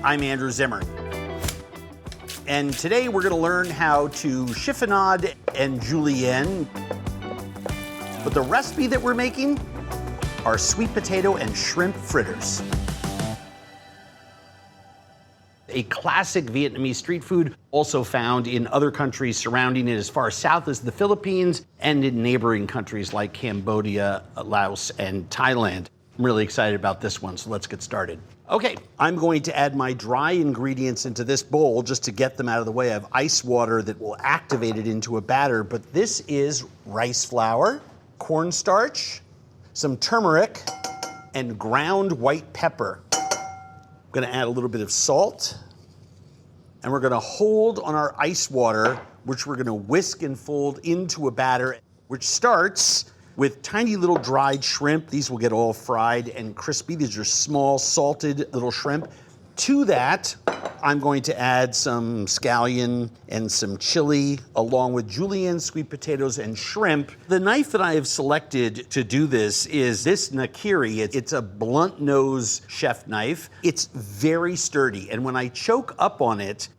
I'm Andrew Zimmern. And today we're going to learn how to chiffonade and julienne. But the recipe that we're making are sweet potato and shrimp fritters. A classic Vietnamese street food, also found in other countries surrounding it as far south as the Philippines and in neighboring countries like Cambodia, Laos, and Thailand. I'm really excited about this one, so let's get started. Okay, I'm going to add my dry ingredients into this bowl just to get them out of the way. I have ice water that will activate it into a batter, but this is rice flour, cornstarch, some turmeric, and ground white pepper. I'm gonna add a little bit of salt, and we're gonna hold on our ice water, which we're gonna whisk and fold into a batter, which starts with tiny little dried shrimp. These will get all fried and crispy. These are small, salted little shrimp. To that, I'm going to add some scallion and some chili, along with julienne, sweet potatoes, and shrimp. The knife that I have selected to do this is this nakiri. It's a blunt nose chef knife. It's very sturdy, and when I choke up on it,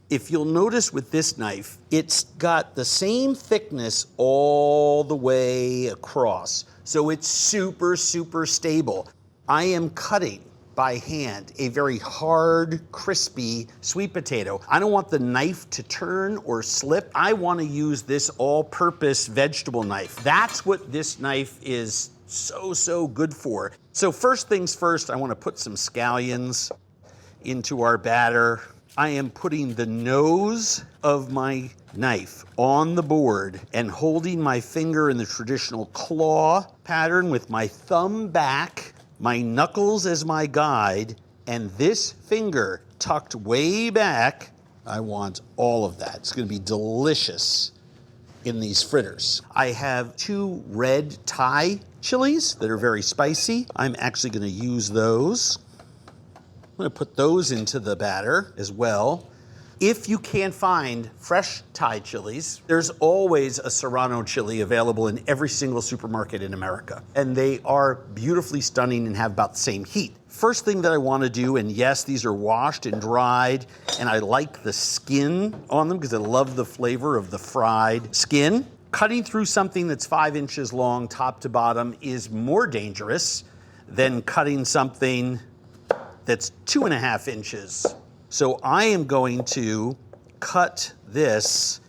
if you'll notice with this knife, it's got the same thickness all the way across. So it's super, super stable. I am cutting by hand a very hard, crispy sweet potato. I don't want the knife to turn or slip. I want to use this all-purpose vegetable knife. That's what this knife is so good for. So first things first, I want to put some scallions into our batter. I am putting the nose of my knife on the board and holding my finger in the traditional claw pattern with my thumb back, my knuckles as my guide, and this finger tucked way back. I want all of that. It's gonna be delicious in these fritters. I have 2 red Thai chilies that are very spicy. I'm actually gonna use those. I'm gonna put those into the batter as well. If you can't find fresh Thai chilies, there's always a Serrano chili available in every single supermarket in America. And they are beautifully stunning and have about the same heat. First thing that I wanna do, and yes, these are washed and dried, and I like the skin on them because I love the flavor of the fried skin. Cutting through something that's 5 inches long, top to bottom, is more dangerous than cutting something that's 2.5 inches. So I am going to cut this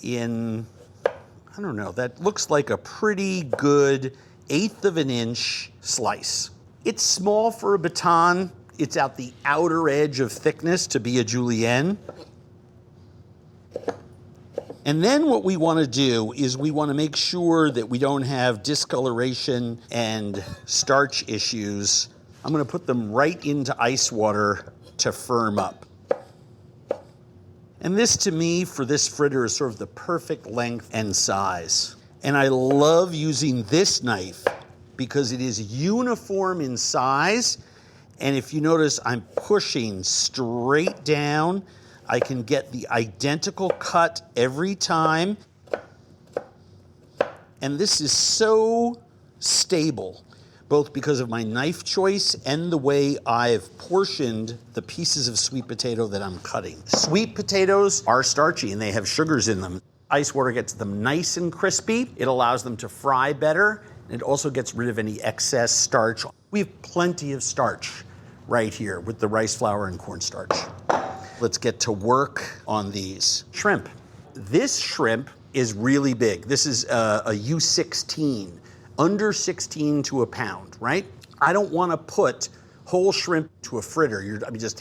in, I don't know, that looks like a pretty good 1/8 of an inch slice. It's small for a baton. It's at the outer edge of thickness to be a julienne. And then what we want to do is we want to make sure that we don't have discoloration and starch issues. I'm gonna put them right into ice water to firm up. And this, to me, for this fritter is sort of the perfect length and size. And I love using this knife because it is uniform in size. And if you notice, I'm pushing straight down. I can get the identical cut every time. And this is so stable, both because of my knife choice and the way I've portioned the pieces of sweet potato that I'm cutting. Sweet potatoes are starchy and they have sugars in them. Ice water gets them nice and crispy. It allows them to fry better. And it also gets rid of any excess starch. We have plenty of starch right here with the rice flour and cornstarch. Let's get to work on these. Shrimp. This shrimp is really big. This is a U16. Under 16 to a pound, right? I don't want to put whole shrimp to a fritter.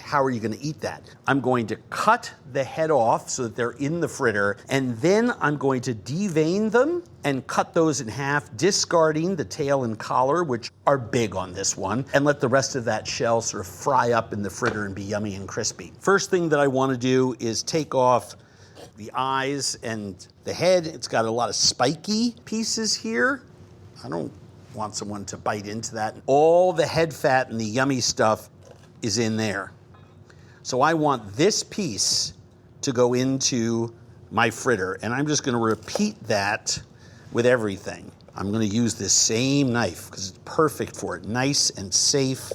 How are you going to eat that? I'm going to cut the head off so that they're in the fritter, and then I'm going to devein them and cut those in half, discarding the tail and collar, which are big on this one, and let the rest of that shell sort of fry up in the fritter and be yummy and crispy. First thing that I want to do is take off the eyes and the head. It's got a lot of spiky pieces here. I don't want someone to bite into that. All the head fat and the yummy stuff is in there. So I want this piece to go into my fritter, and I'm just gonna repeat that with everything. I'm gonna use this same knife because it's perfect for it, nice and safe.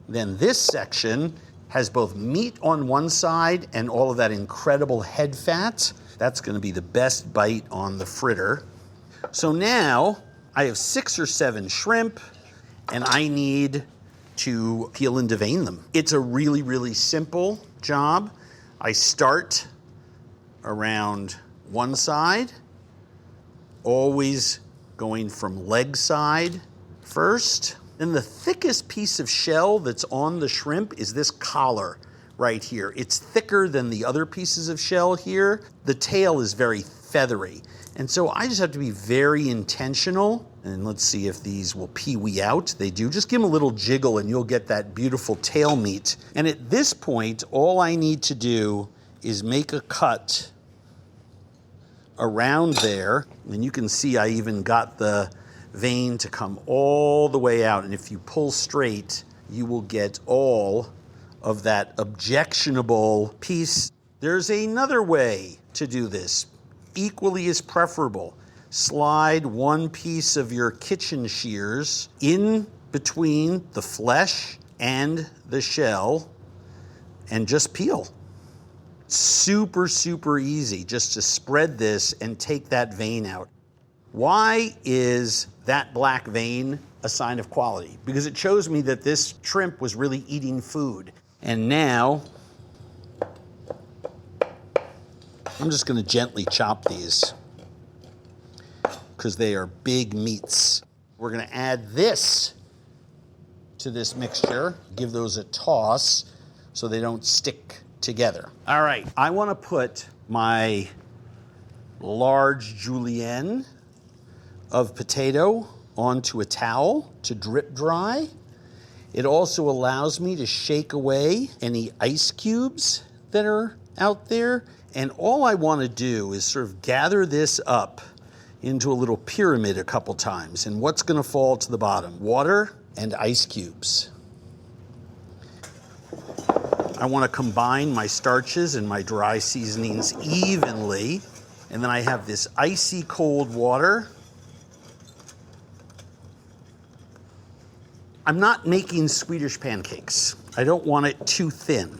Then this section has both meat on one side and all of that incredible head fat. That's gonna be the best bite on the fritter. So now I have 6 or 7 shrimp and I need to peel and devein them. It's a really, really simple job. I start around one side, always going from leg side first. Then the thickest piece of shell that's on the shrimp is this collar right here. It's thicker than the other pieces of shell here. The tail is very feathery. And so I just have to be very intentional. And let's see if these will pee-wee out. They do. Just give them a little jiggle and you'll get that beautiful tail meat. And at this point, all I need to do is make a cut around there. And you can see I even got the vein to come all the way out. And if you pull straight, you will get all of that objectionable piece. There's another way to do this, equally as preferable. Slide one piece of your kitchen shears in between the flesh and the shell and just peel. Super, super easy just to spread this and take that vein out. Why is that black vein a sign of quality? Because it shows me that this shrimp was really eating food. And now, I'm just gonna gently chop these because they are big meats. We're gonna add this to this mixture, give those a toss so they don't stick together. All right, I wanna put my large julienne of potato onto a towel to drip dry. It also allows me to shake away any ice cubes that are out there. And all I want to do is sort of gather this up into a little pyramid a couple times. And what's going to fall to the bottom? Water and ice cubes. I want to combine my starches and my dry seasonings evenly. And then I have this icy cold water. I'm not making Swedish pancakes. I don't want it too thin.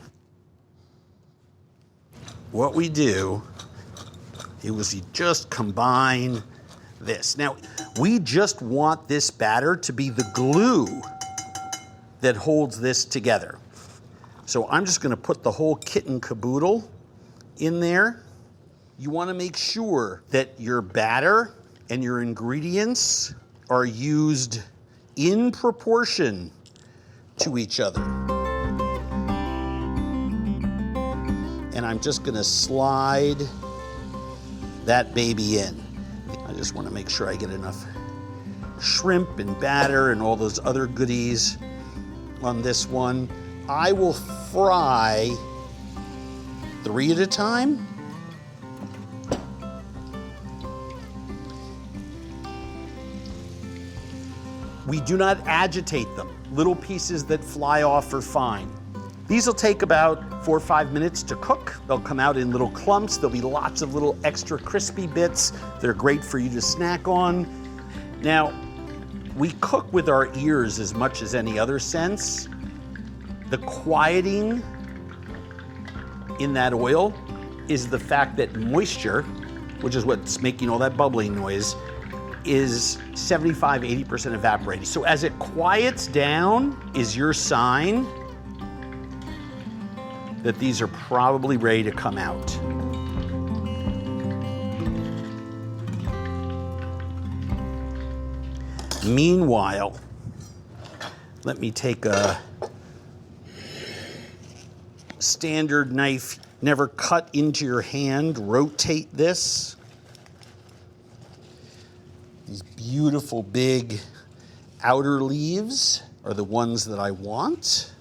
What we do is you just combine this. Now, we just want this batter to be the glue that holds this together. So I'm just gonna put the whole kit and caboodle in there. You wanna make sure that your batter and your ingredients are used in proportion to each other. And I'm just gonna slide that baby in. I just wanna make sure I get enough shrimp and batter and all those other goodies on this one. I will fry 3 at a time. We do not agitate them. Little pieces that fly off are fine. These will take about 4 or 5 minutes to cook. They'll come out in little clumps. There'll be lots of little extra crispy bits. They're great for you to snack on. Now, we cook with our ears as much as any other sense. The quieting in that oil is the fact that moisture, which is what's making all that bubbling noise, is 75–80% evaporated. So as it quiets down is your sign that these are probably ready to come out. Meanwhile, let me take a standard knife, never cut into your hand, rotate this. These beautiful big outer leaves are the ones that I want.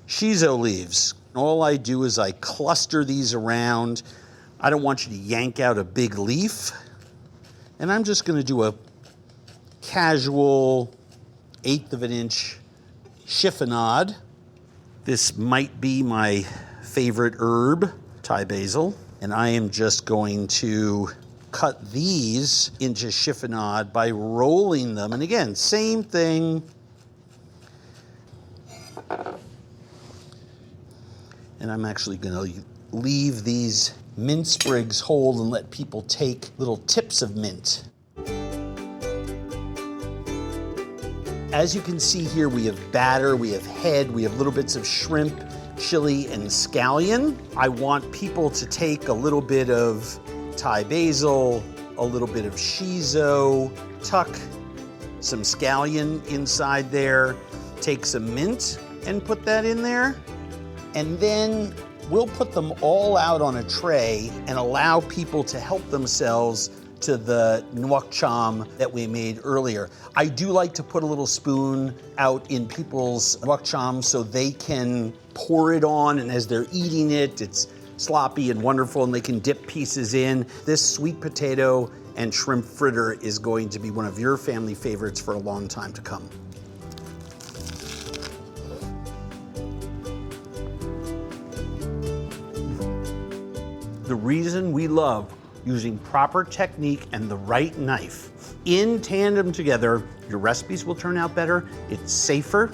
Shiso leaves. All I do is I cluster these around. I don't want you to yank out a big leaf. And I'm just gonna do a casual 1/8 of an inch chiffonade. This might be my favorite herb, Thai basil. And I am just going to cut these into chiffonade by rolling them. And again, same thing. And I'm actually gonna leave these mint sprigs whole and let people take little tips of mint. As you can see here, we have batter, we have head, we have little bits of shrimp, chili, and scallion. I want people to take a little bit of Thai basil, a little bit of shiso, tuck some scallion inside there, take some mint and put that in there, and then we'll put them all out on a tray and allow people to help themselves to the nuoc cham that we made earlier. I do like to put a little spoon out in people's nuoc cham so they can pour it on, and as they're eating it, it's sloppy and wonderful, and they can dip pieces in. This sweet potato and shrimp fritter is going to be one of your family favorites for a long time to come. The reason we love using proper technique and the right knife in tandem together, your recipes will turn out better, it's safer,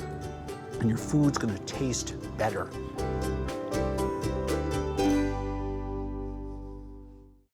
and your food's gonna taste better.